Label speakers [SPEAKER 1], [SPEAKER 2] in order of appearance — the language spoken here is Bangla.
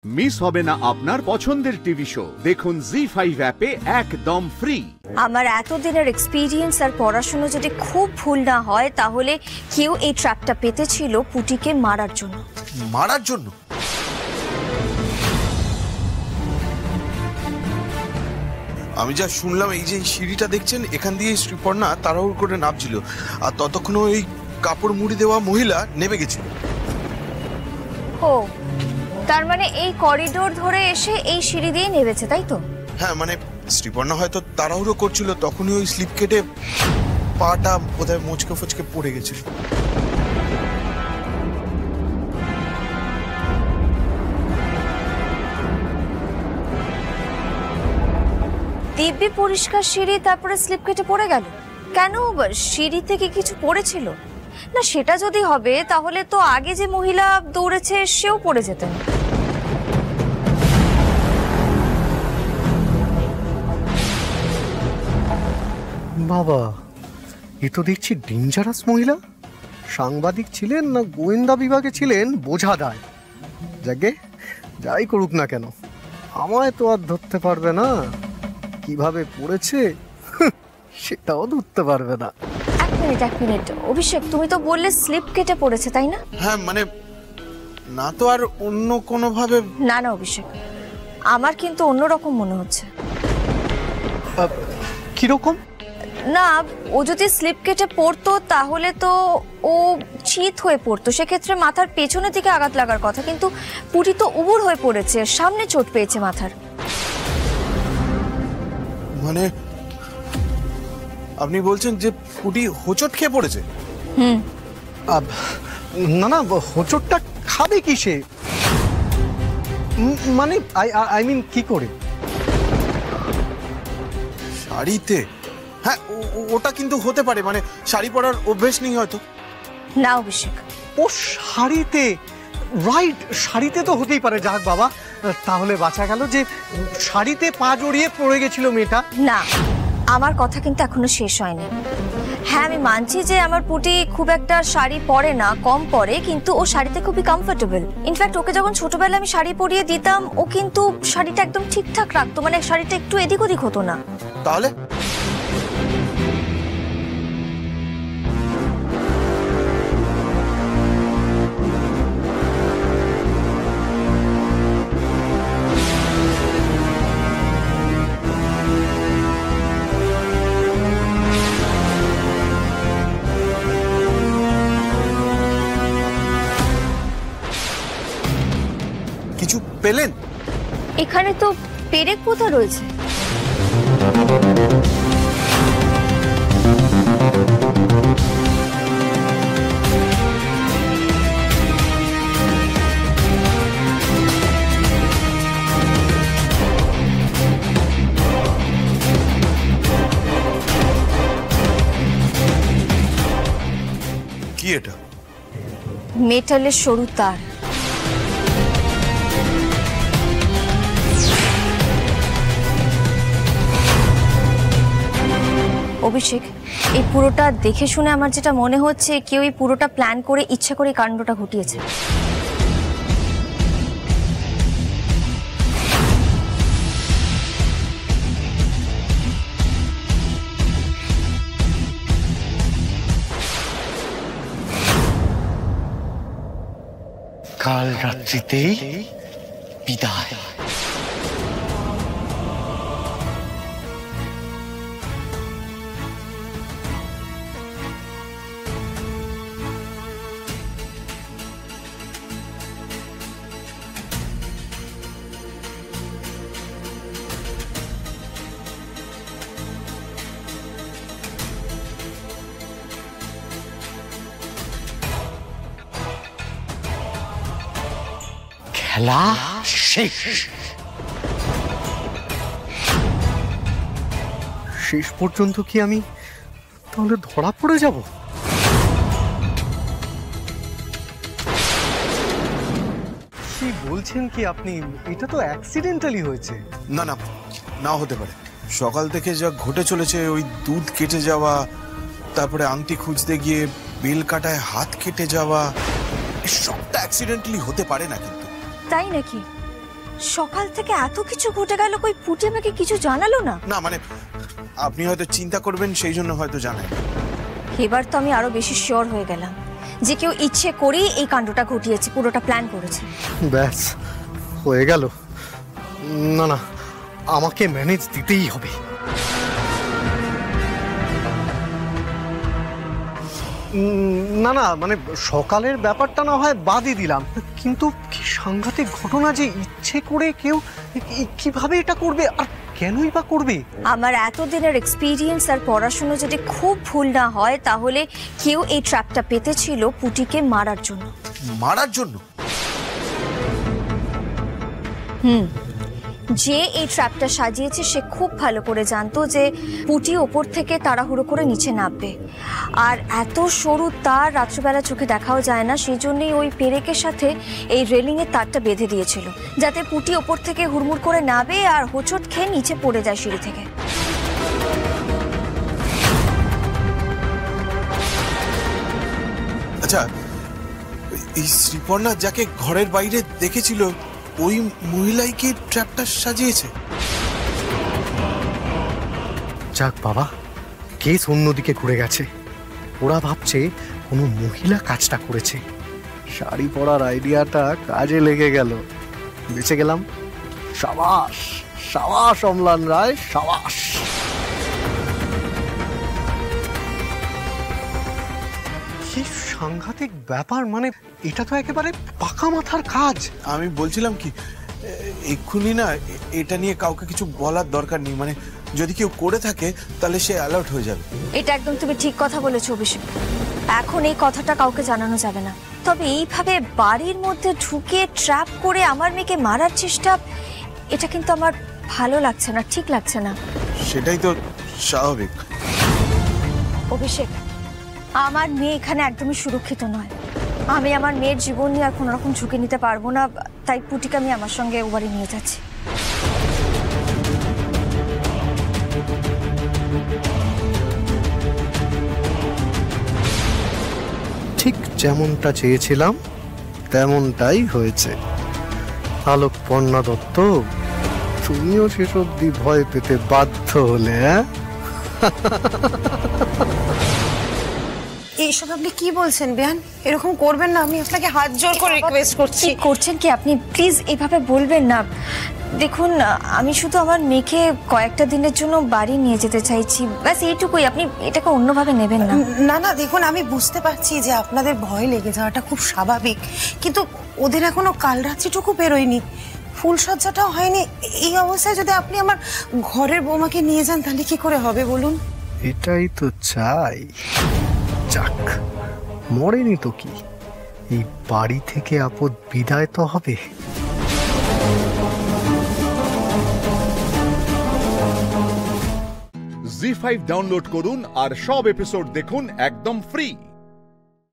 [SPEAKER 1] মিস হবে না আপনার পছন্দের টিভি শো। দেখুন জি5 অ্যাপে একদম ফ্রি।
[SPEAKER 2] আমার এতদিনের এক্সপিরিয়েন্স আর পড়াশোনা যদি খুব ভুল না হয় তাহলে কেউ এই ট্র্যাপটা পেতেছিল পুটিকে মারার জন্য।
[SPEAKER 3] মারার জন্য? আমি যা শুনলাম, এই যে সিঁড়িটা দেখছেন, এখান দিয়ে শ্রীপর্ণা তাড়াহুড়ো করে নামছিল, আর ততক্ষণে ওই কাপড় মুড়ি দেওয়া মহিলা নেমে গেছিল।
[SPEAKER 2] ও, তার মানে এই করিডোর ধরে এসে এই সিঁড়ি দিয়ে নেমেছে, তাই তো?
[SPEAKER 3] হ্যাঁ, মানে শ্রীপর্ণা হয়তো তাড়াহুড়ো করছিল, তখনই ওই স্লিপ কেটে পাটা বোধহয় মোচকে ফচকে পড়ে গেছিল।
[SPEAKER 2] দিব্যি পরিষ্কার সিঁড়ি, তারপরে স্লিপ কেটে পড়ে গেল কেন? সিঁড়ি থেকে কিছু পড়েছিল না? সেটা যদি হবে তাহলে তো আগে যে মহিলা দৌড়েছে সেও পড়ে যেতেন।
[SPEAKER 4] বাবা, এ তো দেখছি ডেঞ্জারাস মহিলা। সাংবাদিক ছিলেন না গোয়েন্দা বিভাগে ছিলেন বোঝা দায়। যাকে যাই করুক না কেন, আমায় তো আর ধরতে পারবে না। কিভাবে পড়েছে সেটাও ধরতে পারবে না।
[SPEAKER 2] এক মিনিট অভিষেক, তুমি তো বললে স্লিপ কেটে পড়েছে, তাই না?
[SPEAKER 3] হ্যাঁ, মানে না তো আর অন্য কোনো ভাবে?
[SPEAKER 2] না অভিষেক, আমার কিন্তু অন্যরকম মনে হচ্ছে।
[SPEAKER 4] কিরকম?
[SPEAKER 2] না, ও যদি স্লিপ কেটে পড়তো তাহলে তো ও চিত হয়ে পড়তো, সেক্ষেত্রে মাথার পেছনের দিকে আঘাত লাগার কথা, কিন্তু পুটি তো উবুড় হয়ে পড়েছে, সামনে চোট পেয়েছে মাথার।
[SPEAKER 3] মানে আপনি বলছেন যে পুটি হোঁচট খেয়ে পড়েছে?
[SPEAKER 4] না না, হোঁচটটা খাবে কিসে? মানে আই মিন কি করে?
[SPEAKER 3] শাড়িতে? হ্যাঁ, ওটা কিন্তু হতে পারে, মানে শাড়ি পরার অভ্যেস নেই হয়তো।
[SPEAKER 2] না অভিষেক,
[SPEAKER 4] ও শাড়িতে, রাইট, শাড়িতে তো হতেই পারে। যাক বাবা, তাহলে বাঁচা গেল যে শাড়িতে পা জড়িয়ে পড়ে গেছিল মেয়েটা।
[SPEAKER 2] না, আমার কথা কিন্তু এখনো শেষ হয়নি। হ্যাঁ, আমি মানছি যে আমার পুটি খুব একটা শাড়ি পরে না, কম পরে, কিন্তু ও শাড়িতে খুবই কমফোর্টেবল। ইনফ্যাক্ট ওকে যখন ছোটবেলায় আমি শাড়ি পরিয়ে দিতাম ও কিন্তু শাড়িটা একদম ঠিকঠাক রাখতো, মানে শাড়িটা একটু এদিক ওদিক হতো না।
[SPEAKER 3] তাহলে কিছু পেলেন?
[SPEAKER 2] এখানে তো পেরেক পোতা রয়েছে।
[SPEAKER 3] কি এটা?
[SPEAKER 2] মেটালের সরু তার। অভিষেক, এই পুরোটা দেখে শুনে আমার যেটা মনে হচ্ছে কেউ এই পুরোটা প্ল্যান করে ইচ্ছা করে কাণ্ডটা ঘটিয়েছে।
[SPEAKER 4] কাল রাত্রিতেই বিদায়। খেলা শেষ। শেষ পর্যন্ত কি আমি তাহলে ধরা পড়ে যাব? কি বলছেন কি আপনি? এটা তো অ্যাক্সিডেন্টালি হয়েছে।
[SPEAKER 3] না না, নাও হতে পারে। সকাল থেকে যা ঘটে চলেছে, ওই দুধ কেটে যাওয়া, তারপরে আংটি খুঁজতে গিয়ে বেল কাটায় হাত কেটে যাওয়া, সবটা অ্যাক্সিডেন্টালি হতে পারে না কিন্তু।
[SPEAKER 2] তাই নাকি? সকাল থেকে এত কিছু ঘটে গেল, কই পুটি আমাকে কিছু জানালো না?
[SPEAKER 3] না মানে আপনি হয়তো চিন্তা করবেন সেই জন্য হয়তো জানেন।
[SPEAKER 2] এবার তো আমি আরো বেশি শিওর হয়ে গেলাম যে কেউ ইচ্ছে করেই এই কাণ্ডটা ঘটিয়েছে, পুরোটা প্ল্যান করেছে।
[SPEAKER 4] ব্যাস হয়ে গেল। না না, আমাকে ম্যানেজ দিতেই হবে। না না, মানে সকালের ব্যাপারটা না হয় বাদই দিলাম, কিন্তু কি সাংঘাতিক ঘটনা যে ইচ্ছে করে কেউ কিভাবে এটা করবে, আর কেনই বা করবে?
[SPEAKER 2] আমার এতদিনের এক্সপিরিয়েন্স আর পড়াশুনো যদি খুব ভুল না হয়, তাহলে কেউ এই ট্র্যাপটা পেতেছিল পুটিকে মারার জন্য।
[SPEAKER 3] মারার জন্য?
[SPEAKER 2] যে এই ট্র্যাপটা সাজিয়েছে সে খুব ভালো করে জানতো যে পুটি ওপর থেকে তাড়াহুড়ো করে নিচে নামবে, আর এত সরু তার রাত্রিবেলা চোখে দেখাও যায় না, সেই জন্যই ওই পেরেকের সাথে এই রেলিংয়ের তারটা বেঁধে দিয়েছিল, যাতে পুটি ওপর থেকে হুড়মুড় করে নাবে আর হোঁচট খেয়ে নিচে পড়ে যায় সিঁড়ি থেকে।
[SPEAKER 3] আচ্ছা, এই শ্রীপর্ণা যাকে ঘরের বাইরে দেখেছিল ওই মহিলাই কি ট্র্যাপটা সাজিয়েছে?
[SPEAKER 4] যাক বাবা, কেস অন্যদিকে ঘুরে গেছে। ওরা ভাবছে কোনো মহিলা কাজটা করেছে। শাড়ি পরার আইডিয়াটা কাজে লেগে গেল, বেঁচে গেলাম। সাবাস সাবাস অম্লান রায়, সাবাস। কি সাংঘাতিক ব্যাপার, মানে এটা তো একেবারে পাকা মাথার কাজ।
[SPEAKER 3] আমি বলছিলাম কি, এক্ষুনি না এটা নিয়ে কাউকে কিছু বলার দরকার নেই, মানে যদি কেউ করে থাকে তাহলে সে অ্যালার্ট হয়ে যাবে।
[SPEAKER 2] এটা একদম তুমি ঠিক কথা বলেছো অভিষেক, এখন এই কথাটা কাউকে জানানো যাবে না। তবে এইভাবে বাড়ির মধ্যে ঢুকে ট্র্যাপ করে আমার মেয়েকে মারার চেষ্টা, এটা কিন্তু আমার ভালো লাগছে না, ঠিক লাগছে না।
[SPEAKER 3] সেটাই তো স্বাভাবিক।
[SPEAKER 2] অভিষেক, আমার মেয়ে এখানে একদমই সুরক্ষিত নয়। আমি আমার মেয়ের জীবন নিয়ে আর কোনো রকম ঝুঁকি নিতে পারবো না, তাই পুটিকে আমি আমার সঙ্গে ও বাড়ি নিয়ে যাচ্ছি।
[SPEAKER 4] ঠিক যেমনটা চেয়েছিলাম তেমনটাই হয়েছে। আলোকপর্ণা দত্ত, তুমিও শেষ অব্দি ভয় পেতে বাধ্য হলে।
[SPEAKER 5] এইসব আপনি কি বলছেন বেয়ান? এরকম করবেন না, আমি আপনাকে হাত জোর করে রিকোয়েস্ট করছি।
[SPEAKER 2] কি করছেন কি আপনি? প্লিজ এইভাবে বলবেন না। দেখুন, আমি শুধু আমার মেয়েকে কয়েকটা দিনের জন্য বাড়ি নিয়ে যেতে চাইছি, ব্যাস এইটুকুই। আপনি এটাকে অন্যভাবে নেবেন না।
[SPEAKER 5] না না, দেখুন আমি বুঝতে পারছি যে আপনাদের ভয় লেগে যাওয়াটা খুব স্বাভাবিক, কিন্তু ওদের এখনো কাল রাত্রিটুকু বেরোয়নি, ফুলসজ্জাটাও হয়নি। এই অবস্থায় যদি আপনি আমার ঘরের বৌমাকে নিয়ে যান তাহলে কি করে হবে বলুন?
[SPEAKER 4] এটাই তো চাই। যাক, মরেনি তো কি, এই বাড়ি থেকে আপদ বিদায় তো হবে।
[SPEAKER 1] জি5 ডাউনলোড করুন আর সব এপিসোড দেখুন একদম ফ্রি।